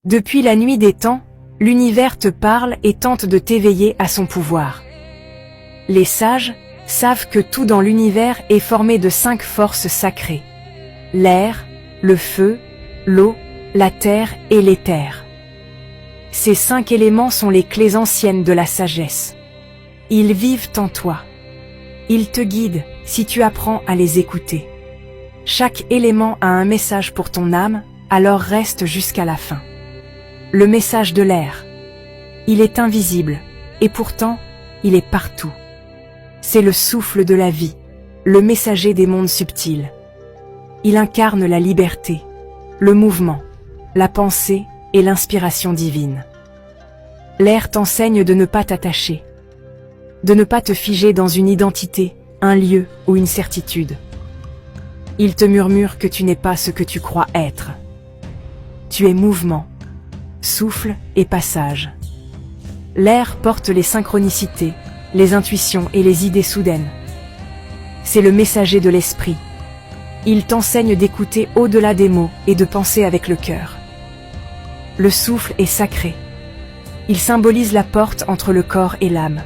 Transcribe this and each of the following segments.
Depuis la nuit des temps, l'univers te parle et tente de t'éveiller à son pouvoir. Les sages savent que tout dans l'univers est formé de 5 forces sacrées. L'air, le feu, l'eau, la terre et l'éther. Ces 5 éléments sont les clés anciennes de la sagesse. Ils vivent en toi. Ils te guident si tu apprends à les écouter. Chaque élément a un message pour ton âme, alors reste jusqu'à la fin. Le message de l'air. Il est invisible, et pourtant, il est partout. C'est le souffle de la vie, le messager des mondes subtils. Il incarne la liberté, le mouvement, la pensée et l'inspiration divine. L'air t'enseigne de ne pas t'attacher, de ne pas te figer dans une identité, un lieu ou une certitude. Il te murmure que tu n'es pas ce que tu crois être. Tu es mouvement, souffle et passage. L'air porte les synchronicités, les intuitions et les idées soudaines. C'est le messager de l'esprit. Il t'enseigne d'écouter au-delà des mots et de penser avec le cœur. Le souffle est sacré. Il symbolise la porte entre le corps et l'âme.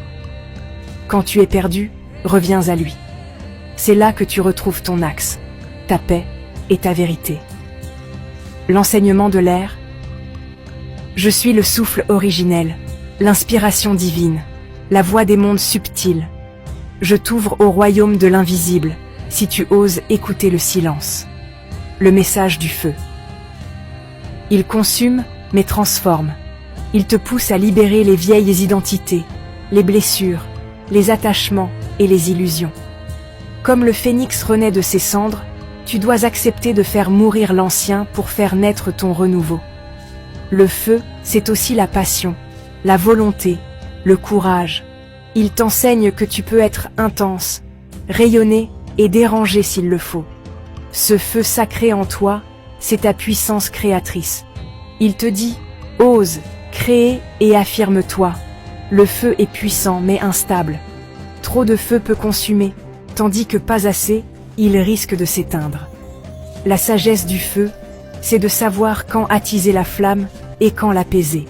Quand tu es perdu, reviens à lui. C'est là que tu retrouves ton axe, ta paix et ta vérité. L'enseignement de l'air. Je suis le souffle originel, l'inspiration divine, la voix des mondes subtils. Je t'ouvre au royaume de l'invisible, si tu oses écouter le silence. Le message du feu. Il consume, mais transforme. Il te pousse à libérer les vieilles identités, les blessures, les attachements et les illusions. Comme le phénix renaît de ses cendres, tu dois accepter de faire mourir l'ancien pour faire naître ton renouveau. Le feu, c'est aussi la passion, la volonté, le courage. Il t'enseigne que tu peux être intense, rayonner et déranger s'il le faut. Ce feu sacré en toi, c'est ta puissance créatrice. Il te dit, ose, crée et affirme-toi. Le feu est puissant mais instable. Trop de feu peut consumer, tandis que pas assez, il risque de s'éteindre. La sagesse du feu, c'est de savoir quand attiser la flamme et quand l'apaiser.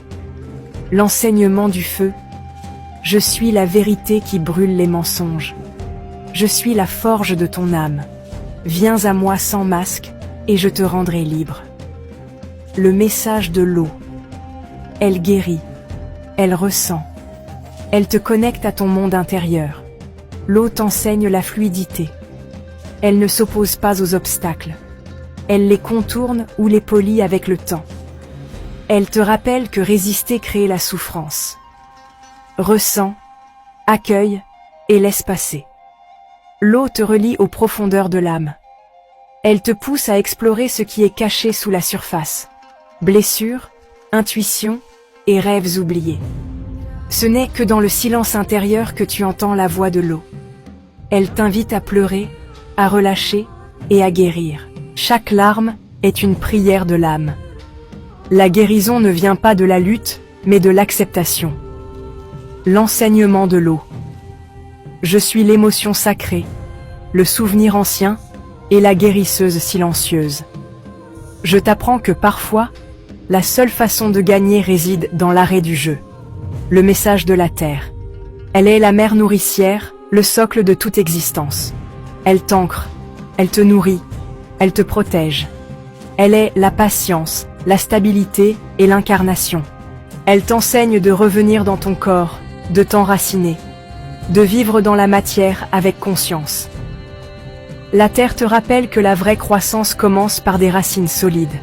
L'enseignement du feu. Je suis la vérité qui brûle les mensonges. Je suis la forge de ton âme. Viens à moi sans masque, et je te rendrai libre. Le message de l'eau. Elle guérit. Elle ressent. Elle te connecte à ton monde intérieur. L'eau t'enseigne la fluidité. Elle ne s'oppose pas aux obstacles. Elle les contourne ou les polit avec le temps. Elle te rappelle que résister crée la souffrance. Ressens, accueille et laisse passer. L'eau te relie aux profondeurs de l'âme. Elle te pousse à explorer ce qui est caché sous la surface. Blessures, intuitions et rêves oubliés. Ce n'est que dans le silence intérieur que tu entends la voix de l'eau. Elle t'invite à pleurer, à relâcher et à guérir. Chaque larme est une prière de l'âme. La guérison ne vient pas de la lutte, mais de l'acceptation. L'enseignement de l'eau. Je suis l'émotion sacrée, le souvenir ancien et la guérisseuse silencieuse. Je t'apprends que parfois, la seule façon de gagner réside dans l'arrêt du jeu. Le message de la terre. Elle est la mère nourricière, le socle de toute existence. Elle t'ancre, elle te nourrit, elle te protège. Elle est la patience, la stabilité et l'incarnation. Elle t'enseigne de revenir dans ton corps, de t'enraciner, de vivre dans la matière avec conscience. La terre te rappelle que la vraie croissance commence par des racines solides.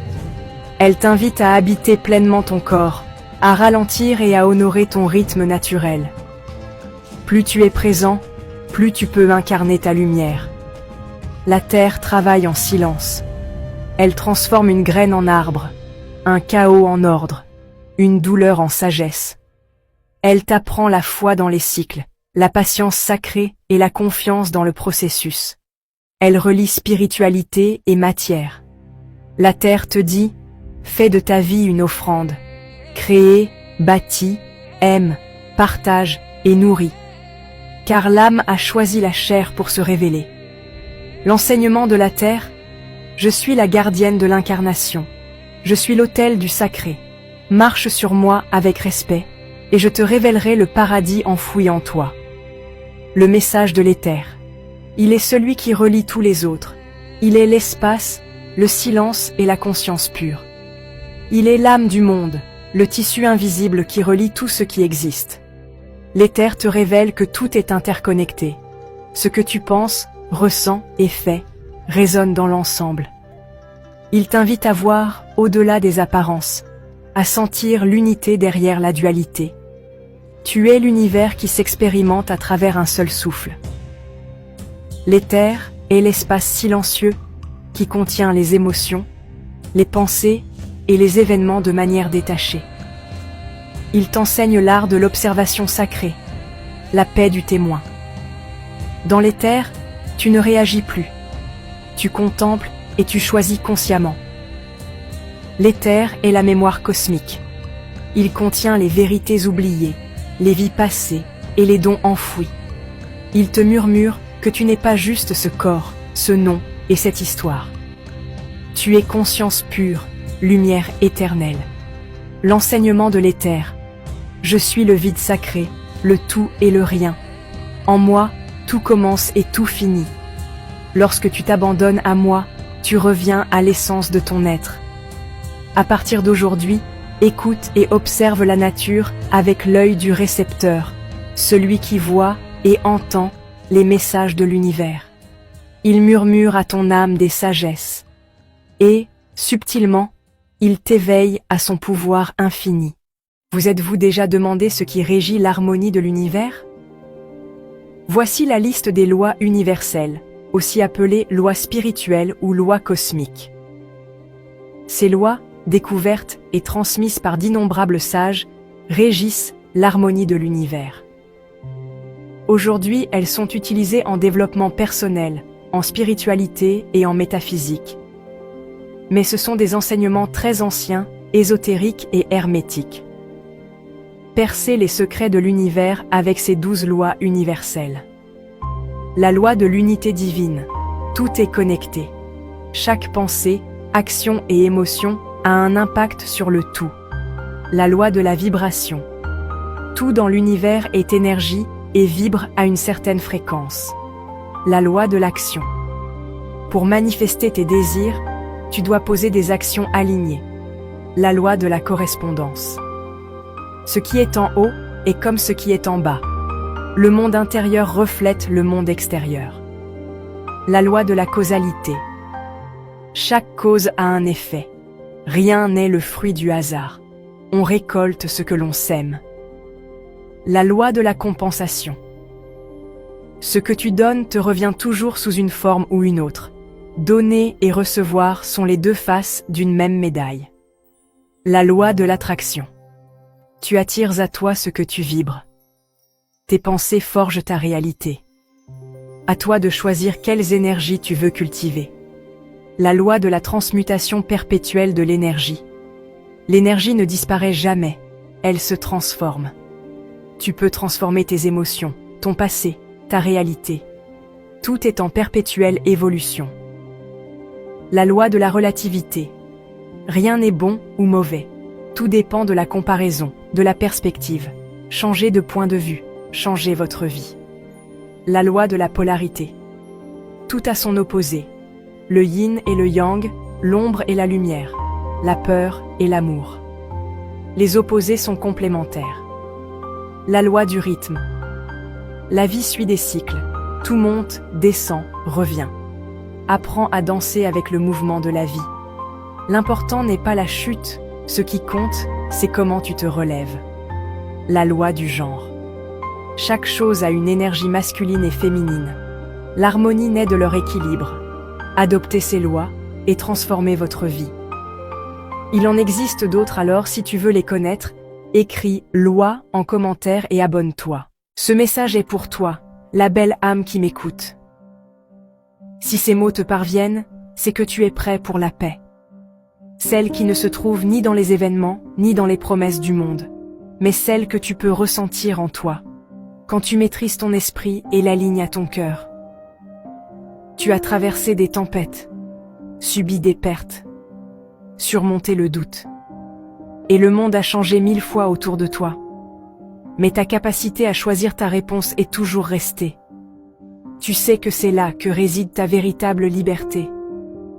Elle t'invite à habiter pleinement ton corps, à ralentir et à honorer ton rythme naturel. Plus tu es présent, plus tu peux incarner ta lumière. La terre travaille en silence. Elle transforme une graine en arbre, un chaos en ordre, une douleur en sagesse. Elle t'apprend la foi dans les cycles, la patience sacrée et la confiance dans le processus. Elle relie spiritualité et matière. La terre te dit, fais de ta vie une offrande. Crée, bâtis, aime, partage et nourris. Car l'âme a choisi la chair pour se révéler. L'enseignement de la terre. Je suis la gardienne de l'incarnation. Je suis l'autel du sacré. Marche sur moi avec respect, et je te révélerai le paradis enfoui en toi. Le message de l'éther. Il est celui qui relie tous les autres. Il est l'espace, le silence et la conscience pure. Il est l'âme du monde, le tissu invisible qui relie tout ce qui existe. L'éther te révèle que tout est interconnecté. Ce que tu penses, ressens et fais résonne dans l'ensemble. Il t'invite à voir au-delà des apparences, à sentir l'unité derrière la dualité. Tu es l'univers qui s'expérimente à travers un seul souffle. L'éther est l'espace silencieux qui contient les émotions, les pensées et les événements de manière détachée. Il t'enseigne l'art de l'observation sacrée, la paix du témoin. Dans l'éther, tu ne réagis plus. Tu contemples et tu choisis consciemment. L'éther est la mémoire cosmique. Il contient les vérités oubliées, les vies passées et les dons enfouis. Il te murmure que tu n'es pas juste ce corps, ce nom et cette histoire. Tu es conscience pure, lumière éternelle. L'enseignement de l'éther. Je suis le vide sacré, le tout et le rien. En moi, tout commence et tout finit. Lorsque tu t'abandonnes à moi, tu reviens à l'essence de ton être. À partir d'aujourd'hui, écoute et observe la nature avec l'œil du récepteur, celui qui voit et entend les messages de l'univers. Il murmure à ton âme des sagesses. Et, subtilement, il t'éveille à son pouvoir infini. Vous êtes-vous déjà demandé ce qui régit l'harmonie de l'univers? Voici la liste des lois universelles, aussi appelées lois spirituelles ou lois cosmiques. Ces lois, découvertes et transmises par d'innombrables sages, régissent l'harmonie de l'univers. Aujourd'hui, elles sont utilisées en développement personnel, en spiritualité et en métaphysique. Mais ce sont des enseignements très anciens, ésotériques et hermétiques. Percez les secrets de l'univers avec ces 12 lois universelles. La loi de l'unité divine. Tout est connecté. Chaque pensée, action et émotion a un impact sur le tout. La loi de la vibration. Tout dans l'univers est énergie et vibre à une certaine fréquence. La loi de l'action. Pour manifester tes désirs, tu dois poser des actions alignées. La loi de la correspondance. Ce qui est en haut est comme ce qui est en bas. Le monde intérieur reflète le monde extérieur. La loi de la causalité. Chaque cause a un effet. Rien n'est le fruit du hasard. On récolte ce que l'on sème. La loi de la compensation. Ce que tu donnes te revient toujours sous une forme ou une autre. Donner et recevoir sont les deux faces d'une même médaille. La loi de l'attraction. Tu attires à toi ce que tu vibres. Tes pensées forgent ta réalité. À toi de choisir quelles énergies tu veux cultiver. La loi de la transmutation perpétuelle de l'énergie. L'énergie ne disparaît jamais, elle se transforme. Tu peux transformer tes émotions, ton passé, ta réalité. Tout est en perpétuelle évolution. La loi de la relativité. Rien n'est bon ou mauvais. Tout dépend de la comparaison, de la perspective. Changez de point de vue, changez votre vie. La loi de la polarité. Tout a son opposé. Le yin et le yang, l'ombre et la lumière, la peur et l'amour. Les opposés sont complémentaires. La loi du rythme. La vie suit des cycles. Tout monte, descend, revient. Apprends à danser avec le mouvement de la vie. L'important n'est pas la chute, ce qui compte, c'est comment tu te relèves. La loi du genre. Chaque chose a une énergie masculine et féminine. L'harmonie naît de leur équilibre. Adoptez ces lois et transformez votre vie. Il en existe d'autres, alors si tu veux les connaître, écris « loi » en commentaire et abonne-toi. Ce message est pour toi, la belle âme qui m'écoute. Si ces mots te parviennent, c'est que tu es prêt pour la paix. Celle qui ne se trouve ni dans les événements, ni dans les promesses du monde, mais celle que tu peux ressentir en toi, quand tu maîtrises ton esprit et l'alignes à ton cœur. Tu as traversé des tempêtes, subi des pertes, surmonté le doute. et le monde a changé 1000 fois autour de toi. Mais ta capacité à choisir ta réponse est toujours restée. Tu sais que c'est là que réside ta véritable liberté,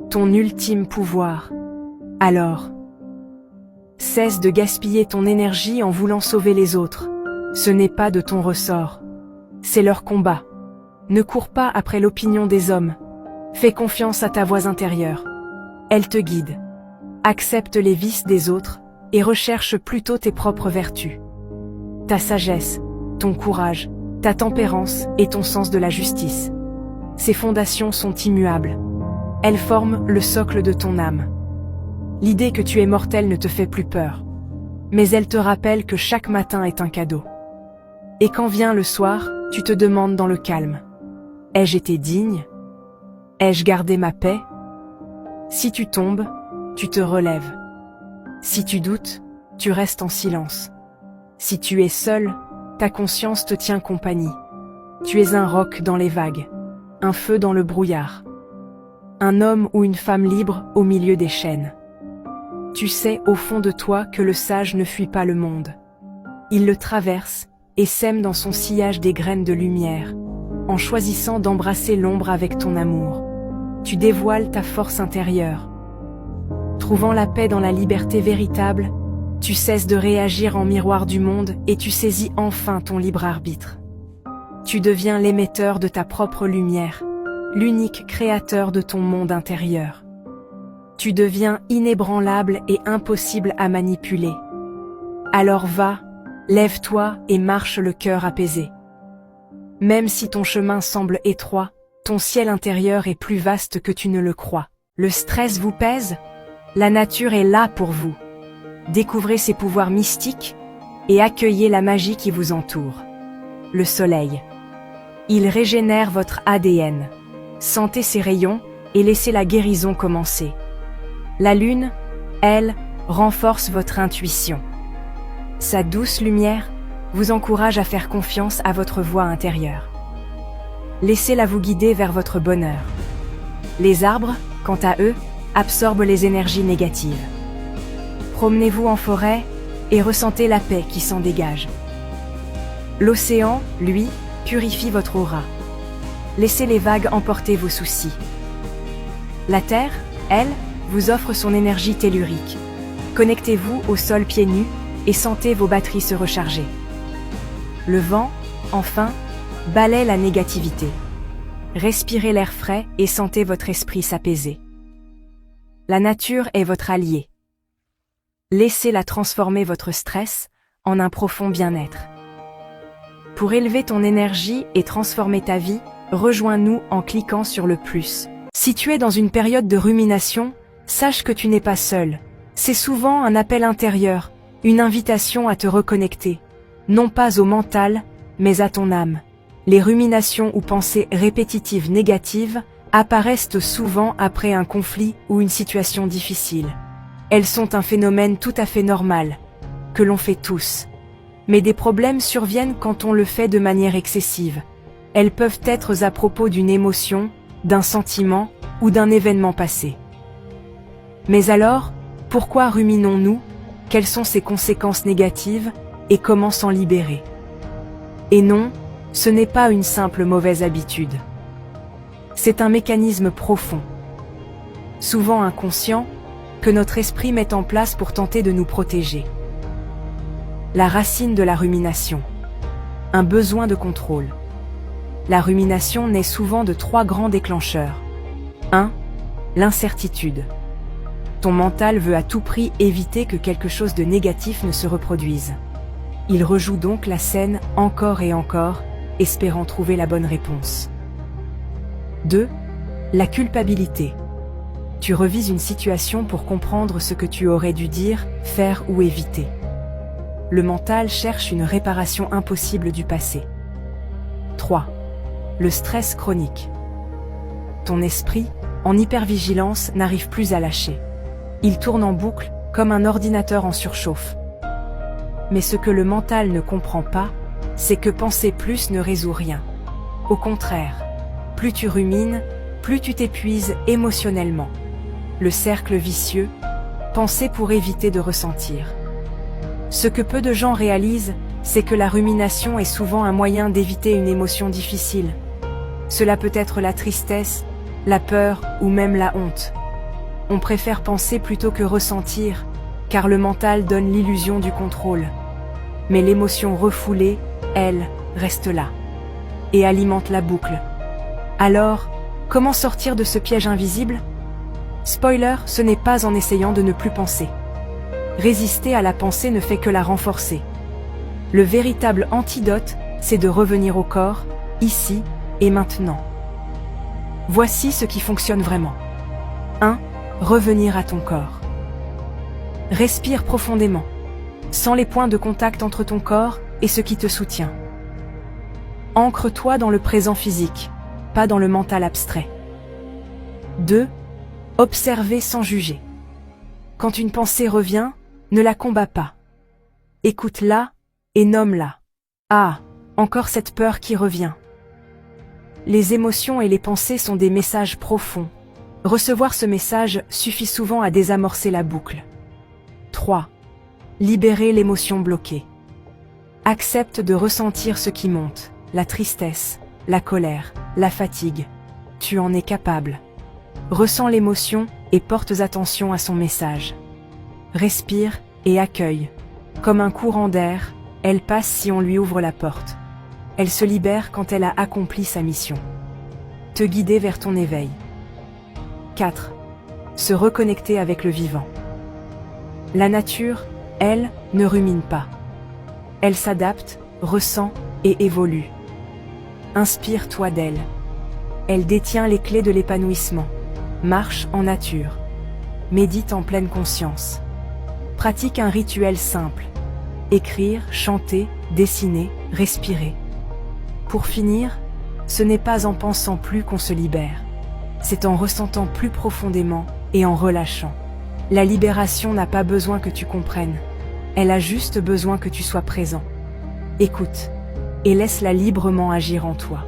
ton ultime pouvoir. Alors, cesse de gaspiller ton énergie en voulant sauver les autres. Ce n'est pas de ton ressort. C'est leur combat. Ne cours pas après l'opinion des hommes. Fais confiance à ta voix intérieure. Elle te guide. Accepte les vices des autres et recherche plutôt tes propres vertus. Ta sagesse, ton courage, ta tempérance et ton sens de la justice. Ces fondations sont immuables. Elles forment le socle de ton âme. L'idée que tu es mortel ne te fait plus peur, mais elle te rappelle que chaque matin est un cadeau. Et quand vient le soir, tu te demandes dans le calme: ai-je été digne? Ai-je gardé ma paix? Si tu tombes, tu te relèves. Si tu doutes, tu restes en silence. Si tu es seul, ta conscience te tient compagnie. Tu es un roc dans les vagues, un feu dans le brouillard, un homme ou une femme libre au milieu des chaînes. Tu sais au fond de toi que le sage ne fuit pas le monde. Il le traverse et sème dans son sillage des graines de lumière, en choisissant d'embrasser l'ombre avec ton amour. Tu dévoiles ta force intérieure. Trouvant la paix dans la liberté véritable, tu cesses de réagir en miroir du monde et tu saisis enfin ton libre arbitre. Tu deviens l'émetteur de ta propre lumière, l'unique créateur de ton monde intérieur. Tu deviens inébranlable et impossible à manipuler. Alors va, lève-toi et marche le cœur apaisé. Même si ton chemin semble étroit, ton ciel intérieur est plus vaste que tu ne le crois. Le stress vous pèse? La nature est là pour vous. Découvrez ses pouvoirs mystiques et accueillez la magie qui vous entoure. Le soleil. Il régénère votre ADN. Sentez ses rayons et laissez la guérison commencer. La lune, elle, renforce votre intuition. Sa douce lumière vous encourage à faire confiance à votre voix intérieure. Laissez-la vous guider vers votre bonheur. Les arbres, quant à eux, absorbent les énergies négatives. Promenez-vous en forêt et ressentez la paix qui s'en dégage. L'océan, lui, purifie votre aura. Laissez les vagues emporter vos soucis. La terre, elle, vous offre son énergie tellurique. Connectez-vous au sol pieds nus et sentez vos batteries se recharger. Le vent, enfin, balaie la négativité. Respirez l'air frais et sentez votre esprit s'apaiser. La nature est votre allié. Laissez-la transformer votre stress en un profond bien-être. Pour élever ton énergie et transformer ta vie, rejoins-nous en cliquant sur le plus. Si tu es dans une période de rumination, sache que tu n'es pas seul. C'est souvent un appel intérieur, une invitation à te reconnecter, non pas au mental, mais à ton âme. Les ruminations ou pensées répétitives négatives apparaissent souvent après un conflit ou une situation difficile. Elles sont un phénomène tout à fait normal, que l'on fait tous. Mais des problèmes surviennent quand on le fait de manière excessive. Elles peuvent être à propos d'une émotion, d'un sentiment ou d'un événement passé. Mais alors, pourquoi ruminons-nous? Quelles sont ses conséquences négatives et comment s'en libérer? Et non, ce n'est pas une simple mauvaise habitude. C'est un mécanisme profond, souvent inconscient, que notre esprit met en place pour tenter de nous protéger. La racine de la rumination. Un besoin de contrôle. La rumination naît souvent de 3 grands déclencheurs. 1. L'incertitude. Ton mental veut à tout prix éviter que quelque chose de négatif ne se reproduise. Il rejoue donc la scène encore et encore, espérant trouver la bonne réponse. 2. La culpabilité. Tu revises une situation pour comprendre ce que tu aurais dû dire, faire ou éviter. Le mental cherche une réparation impossible du passé. 3. Le stress chronique. Ton esprit, en hypervigilance, n'arrive plus à lâcher. Il tourne en boucle, comme un ordinateur en surchauffe. Mais ce que le mental ne comprend pas, c'est que penser plus ne résout rien. Au contraire, plus tu rumines, plus tu t'épuises émotionnellement. Le cercle vicieux, penser pour éviter de ressentir. Ce que peu de gens réalisent, c'est que la rumination est souvent un moyen d'éviter une émotion difficile. Cela peut être la tristesse, la peur ou même la honte. On préfère penser plutôt que ressentir, car le mental donne l'illusion du contrôle. Mais l'émotion refoulée, elle, reste là, et alimente la boucle. Alors, comment sortir de ce piège invisible? Spoiler, ce n'est pas en essayant de ne plus penser. Résister à la pensée ne fait que la renforcer. Le véritable antidote, c'est de revenir au corps, ici et maintenant. Voici ce qui fonctionne vraiment. 1. Revenir à ton corps. Respire profondément. Sens les points de contact entre ton corps et ce qui te soutient. Ancre-toi dans le présent physique, pas dans le mental abstrait. 2. Observer sans juger. Quand une pensée revient, ne la combats pas. Écoute-la et nomme-la. Ah, encore cette peur qui revient. Les émotions et les pensées sont des messages profonds. Recevoir ce message suffit souvent à désamorcer la boucle. 3. Libérer l'émotion bloquée. Accepte de ressentir ce qui monte, la tristesse, la colère, la fatigue. Tu en es capable. Ressens l'émotion et porte attention à son message. Respire et accueille. Comme un courant d'air, elle passe si on lui ouvre la porte. Elle se libère quand elle a accompli sa mission. Te guider vers ton éveil. 4. Se reconnecter avec le vivant. La nature, elle, ne rumine pas. Elle s'adapte, ressent et évolue. Inspire-toi d'elle. Elle détient les clés de l'épanouissement. Marche en nature. Médite en pleine conscience. Pratique un rituel simple. Écrire, chanter, dessiner, respirer. Pour finir, ce n'est pas en pensant plus qu'on se libère. C'est en ressentant plus profondément et en relâchant. La libération n'a pas besoin que tu comprennes. Elle a juste besoin que tu sois présent. Écoute et laisse-la librement agir en toi.